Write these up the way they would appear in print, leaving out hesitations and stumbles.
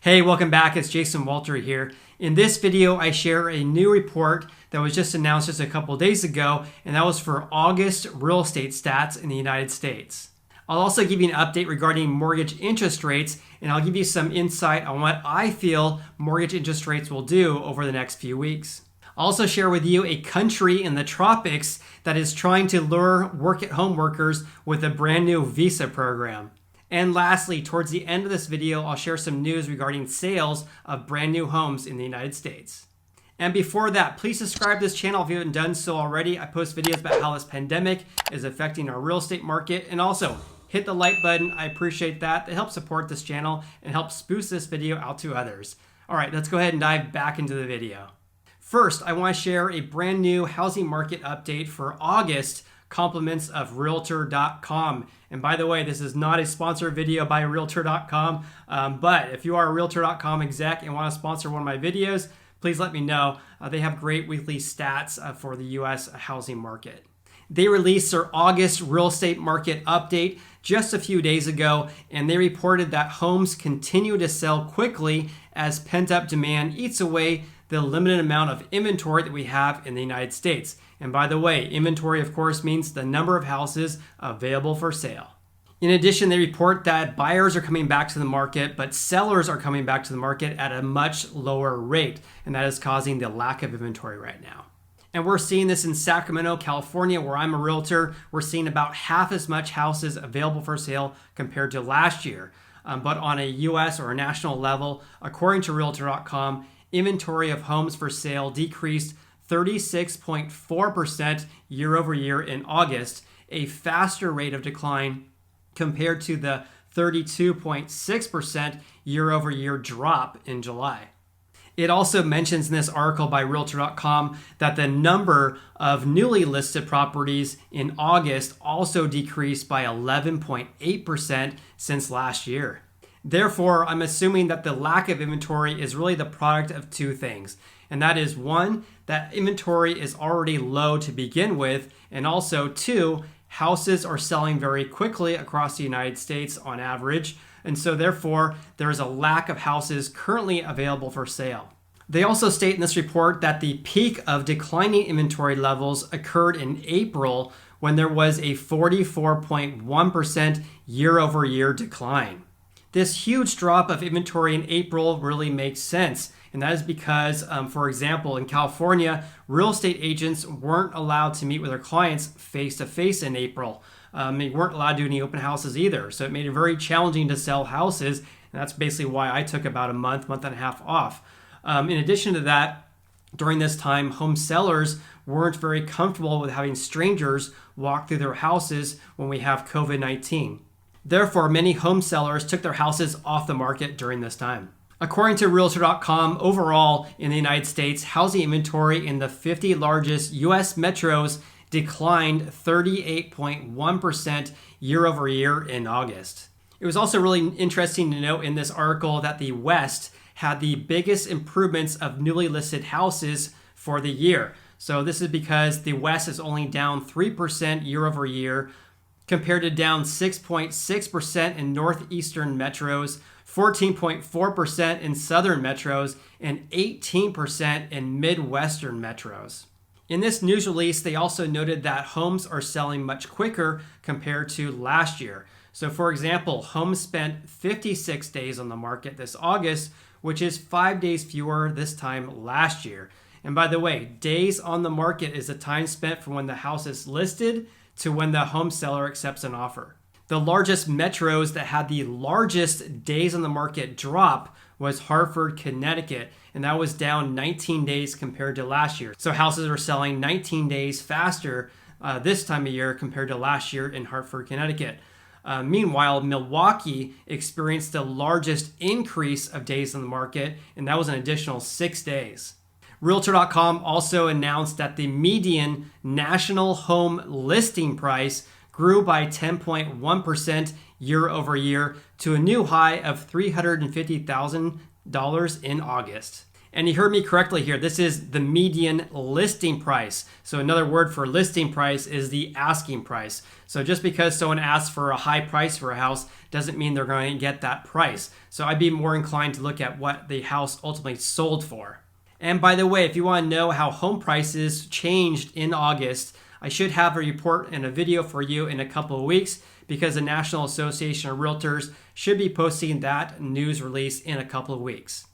Hey, welcome back. It's Jason Walter here. In this video, I share a new report that was just announced just a couple days ago, and that was for August real estate stats in the United States. I'll also give you an update regarding mortgage interest rates, and I'll give you some insight on what I feel mortgage interest rates will do over the next few weeks. I'll also share with you a country in the tropics that is trying to lure work-at-home workers with a brand new visa program. And lastly, towards the end of this video, I'll share some news regarding sales of brand new homes in the United States. And before that, please subscribe to this channel if you haven't done so already. I post videos about how this pandemic is affecting our real estate market. And also, hit the like button. I appreciate that. It helps support this channel and helps boost this video out to others. All right, let's go ahead and dive back into the video. First, I want to share a brand new housing market update for August, compliments of Realtor.com. And by the way, this is not a sponsored video by Realtor.com, but if you are a Realtor.com exec and want to sponsor one of my videos, please let me know. They have great weekly stats for the U.S. housing market. They released their August real estate market update just a few days ago, and they reported that homes continue to sell quickly as pent-up demand eats away the limited amount of inventory that we have in the United States. And by the way, inventory, of course, means the number of houses available for sale. In addition, they report that buyers are coming back to the market, but sellers are coming back to the market at a much lower rate, and that is causing the lack of inventory right now. And we're seeing this in Sacramento, California, where I'm a realtor. We're seeing about half as much houses available for sale compared to last year. But on a U.S. or a national level, according to Realtor.com, inventory of homes for sale decreased 36.4% year over year in August, a faster rate of decline compared to the 32.6% year over year drop in July. It also mentions in this article by Realtor.com that the number of newly listed properties in August also decreased by 11.8% since last year. Therefore, I'm assuming that the lack of inventory is really the product of two things. And that is one, that inventory is already low to begin with. And also two, houses are selling very quickly across the United States on average. And so therefore, there is a lack of houses currently available for sale. They also state in this report that the peak of declining inventory levels occurred in April when there was a 44.1% year over year decline. This huge drop of inventory in April really makes sense. And that is because, for example, in California, real estate agents weren't allowed to meet with their clients face-to-face in April. They weren't allowed to do any open houses either. So it made it very challenging to sell houses. And that's basically why I took about a month and a half off. In addition to that, during this time, home sellers weren't very comfortable with having strangers walk through their houses when we have COVID-19. Therefore, many home sellers took their houses off the market during this time. According to Realtor.com, overall in the United States, housing inventory in the 50 largest U.S. metros declined 38.1% year over year in August. It was also really interesting to note in this article that the West had the biggest improvements of newly listed houses for the year. So this is because the West is only down 3% year over year, compared to down 6.6% in northeastern metros, 14.4% in southern metros, and 18% in midwestern metros. In this news release, they also noted that homes are selling much quicker compared to last year. So for example, homes spent 56 days on the market this August, which is 5 days fewer this time last year. And by the way, days on the market is the time spent from when the house is listed to when the home seller accepts an offer. The largest metros that had the largest days on the market drop was Hartford, Connecticut, and that was down 19 days compared to last year. So houses are selling 19 days faster this time of year compared to last year in Hartford, Connecticut. Meanwhile, Milwaukee experienced the largest increase of days on the market, and that was an additional 6 days. Realtor.com also announced that the median national home listing price grew by 10.1% year over year to a new high of $350,000 in August. And you heard me correctly here. This is the median listing price. So another word for listing price is the asking price. So just because someone asks for a high price for a house doesn't mean they're going to get that price. So I'd be more inclined to look at what the house ultimately sold for. And by the way, if you want to know how home prices changed in August, I should have a report and a video for you in a couple of weeks because the National Association of Realtors should be posting that news release in a couple of weeks.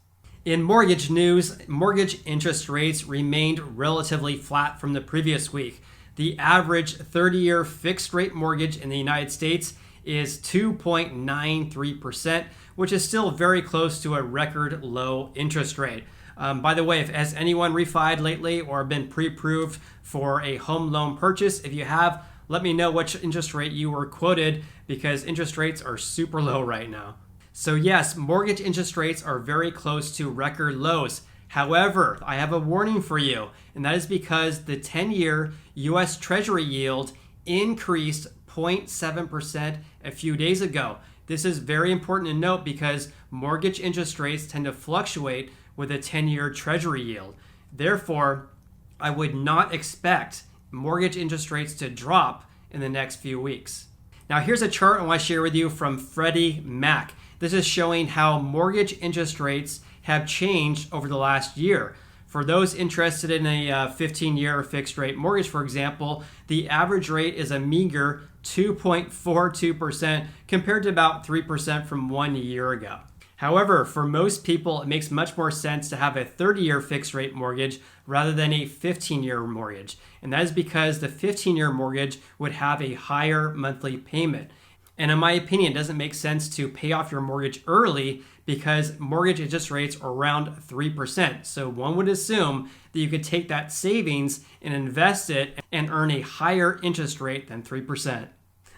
In mortgage news, mortgage interest rates remained relatively flat from the previous week. The average 30-year fixed rate mortgage in the United States is 2.93%, which is still very close to a record low interest rate. By the way, has anyone refied lately or been pre-approved for a home loan purchase? If you have, let me know which interest rate you were quoted because interest rates are super low right now. So yes, mortgage interest rates are very close to record lows. However, I have a warning for you, and that is because the 10-year U.S. Treasury yield increased 0.7% a few days ago. This is very important to note because mortgage interest rates tend to fluctuate with a 10-year Treasury yield. Therefore, I would not expect mortgage interest rates to drop in the next few weeks. Now here's a chart I want to share with you from Freddie Mac. This is showing how mortgage interest rates have changed over the last year. For those interested in a 15-year fixed rate mortgage, for example, the average rate is a meager 2.42% compared to about 3% from 1 year ago. However, for most people, it makes much more sense to have a 30-year fixed rate mortgage rather than a 15-year mortgage. And that is because the 15-year mortgage would have a higher monthly payment. And in my opinion, it doesn't make sense to pay off your mortgage early because mortgage interest rates are around 3%. So one would assume that you could take that savings and invest it and earn a higher interest rate than 3%.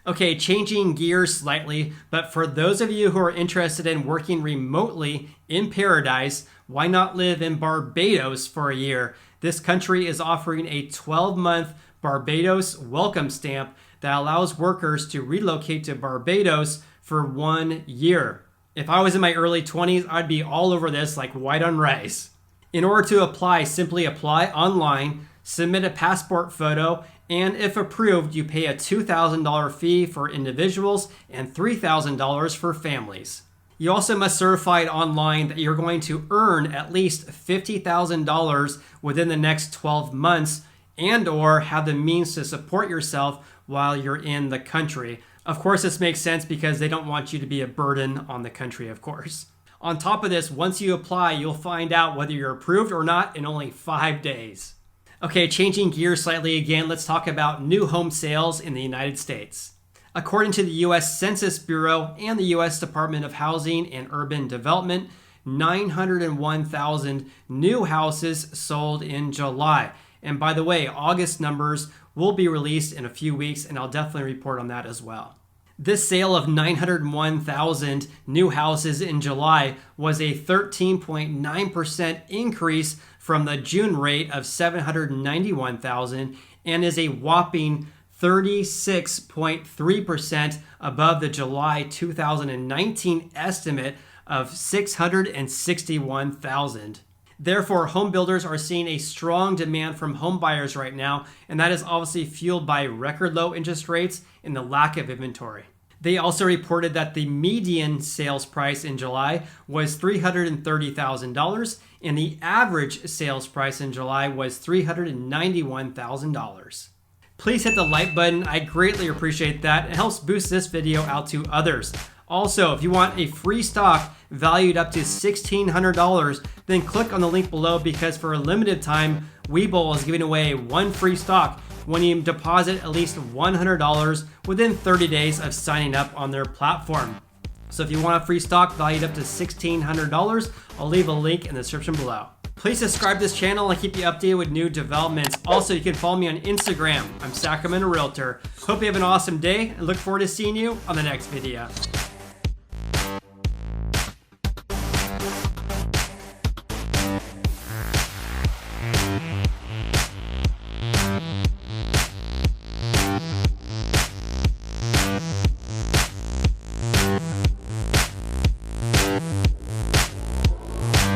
Okay, changing gears slightly, but for those of you who are interested in working remotely in paradise, why not live in Barbados for a year? This country is offering a 12-month Barbados welcome stamp that allows workers to relocate to Barbados for 1 year. If I was in my early 20s, I'd be all over this like white on rice. In order to apply, simply apply online, submit a passport photo, and if approved, you pay a $2,000 fee for individuals and $3,000 for families. You also must certify online that you're going to earn at least $50,000 within the next 12 months and or have the means to support yourself while you're in the country. Of course, this makes sense because they don't want you to be a burden on the country, of course. On top of this, once you apply, you'll find out whether you're approved or not in only 5 days. Okay, changing gears slightly again, let's talk about new home sales in the United States. According to the U.S. Census Bureau and the U.S. Department of Housing and Urban Development, 901,000 new houses sold in July. And by the way, August numbers will be released in a few weeks, and I'll definitely report on that as well. This sale of 901,000 new houses in July was a 13.9% increase from the June rate of 791,000 and is a whopping 36.3% above the July 2019 estimate of 661,000. Therefore, home builders are seeing a strong demand from home buyers right now, and that is obviously fueled by record low interest rates and the lack of inventory. They also reported that the median sales price in July was $330,000, and the average sales price in July was $391,000. Please hit the like button. I greatly appreciate that. It helps boost this video out to others. Also, if you want a free stock valued up to $1,600, then click on the link below because for a limited time, WeBull is giving away one free stock when you deposit at least $100 within 30 days of signing up on their platform. So if you want a free stock valued up to $1,600, I'll leave a link in the description below. Please subscribe to this channel and keep you updated with new developments. Also, you can follow me on Instagram. I'm Sacramento Realtor. Hope you have an awesome day and look forward to seeing you on the next video.